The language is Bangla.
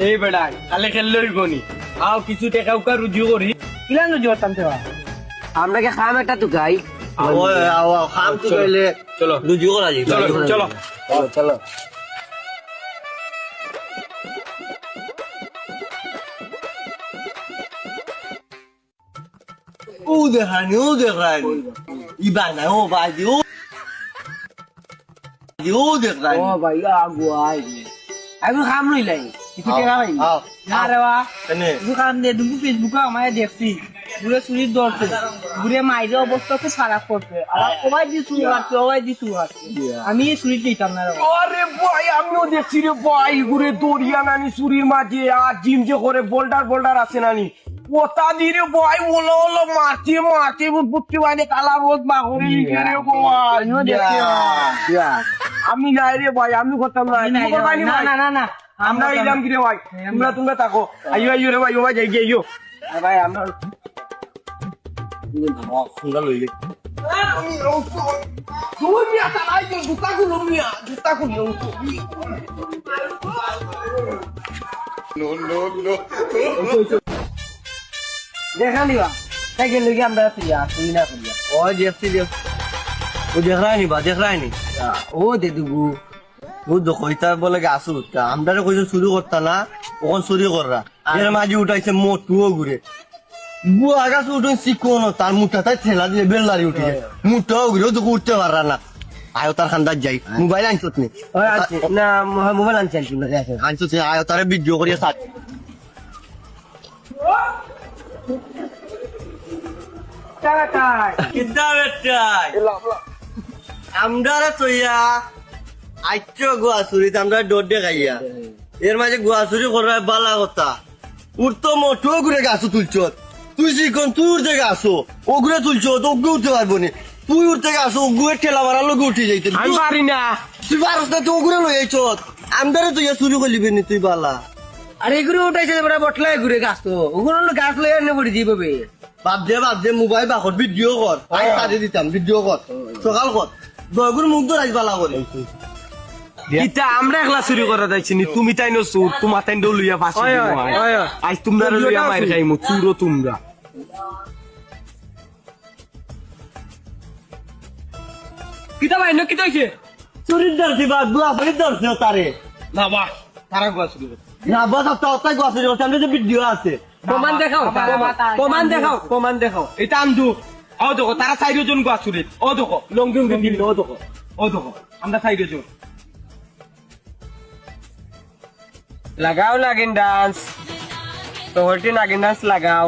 এই বেড়া কালে খেললে গনি আও কিছু টাকা উকা রুজু করি কিলান রুজু করতাম সেবা আমরা কি খাম একটা তো গাই খাম তো গেলে চলো রুজু করা যায় চলো চলো চলো ও দেখানি ইবানা ও বাজি ও দেখানি ও ভাই আগুয়াই আমি খাম লইলাই কিছু টাকা ভাই না রে বা এনে কিছু খাম দে তুমি ফেসবুকে আমায় দেখছি ঘুরে চুরির দৌড়ছে ঘুরে মাইরে অবস্থা খুব খারাপ করছে আর সবাই দিছু আমি চুরি দিতাম না আরে ভাই আমিও দেখছি রে ভাই ঘুরে দড়িয়া নানি চুরির মাঝে আর জিম যে করে বোল্ডার আছে নানি ওটা দিয়ে ভাই ওলো মারতে বুঝতে পারি কালা রোজ মাগরে লিখে রে ভাই আমি নাই রে ভাই আমি করতাম না না আমরা ইলাম কি রে ভাই তোমরা থাকো আইও রে ভাই ও ভাই যাই গিয়ে ভাই আমরা সুন্দর লইলে দেখা নিবা সাইকেল লইগে আমরা ফিরিয়া শুনি না ফিরিয়া ও দেখছি ও দেখ রায়নি বা দেখ রায়নি ও দে দুগু ও দখইতা বলে গাছ উঠতা আমরা কইছো চুরি করতা না ওখান চুরি কররা এর মাঝে উঠাইছে মোটুও ঘুরে বুয়া গাছ উঠুন চিকন তার মুঠা তাই ঠেলা দিয়ে বেলদারি উঠে মুঠাও ঘুরে ও তো উঠতে পাররা না আয়ো তার খান্দার যাই মোবাইল আনছত নি না মোবাইল আনছি না আনছত আয়ো তারে ভিডিও করিয়া সাথ কিদা বেটাই আমরা তৈয়া আইছো গোয়া চুরি আমরা ডোর দে খাইয়া এর মাঝে গোয়া চুরি করার বালা কথা উর তো মোটো ঘুরে গাছ তুলছ তুই শিখন তোর যে গাছ ও ঘুরে তুলছ ওকে উঠতে পারবো না তুই উঠতে গাছ ও গুয়ে ঠেলা মারার লোক উঠে যাইতে আমি পারি না তুই পারস না তুই ঘুরে লই আইছ আমদারে তুই চুরি করলিবি নি তুই বালা আরে ঘুরে উঠাইছে বড় বটলাই ঘুরে গাছ তো ওগুলো গাছ লই এনে পড়ে দিবে বাদ দে মোবাইল বাকর ভিডিও কর আই সারি দিতাম ভিডিও কর সকাল কর দগুর মুখ ধরাই বালা করে ইটা আমরা একলা চুরি করা যাইছি নি তুমি তাই নো চুর তোমার তাই নো লইয়া ফাঁসি আজ তোমরা লইয়া মাইর খাইমু চুরো তোমরা কিতা ভাই কিতা হইছে চুরির দর্শি বা দুয়া ফরির দর্শি তারে না বাহ তারা গোয়া চুরি করে না বাস তাই গাছ সামনে যে ভিডিও আছে প্রমাণ দেখাও এটা আন্দু ও দেখো তারা চাইরো জন গোয়া চুরি ও দেখো লঙ্গি দিল ও দেখো আমরা চাইরো জন লাগাও নাগিন ডান্স তো নাগিন ডান্স লাগাও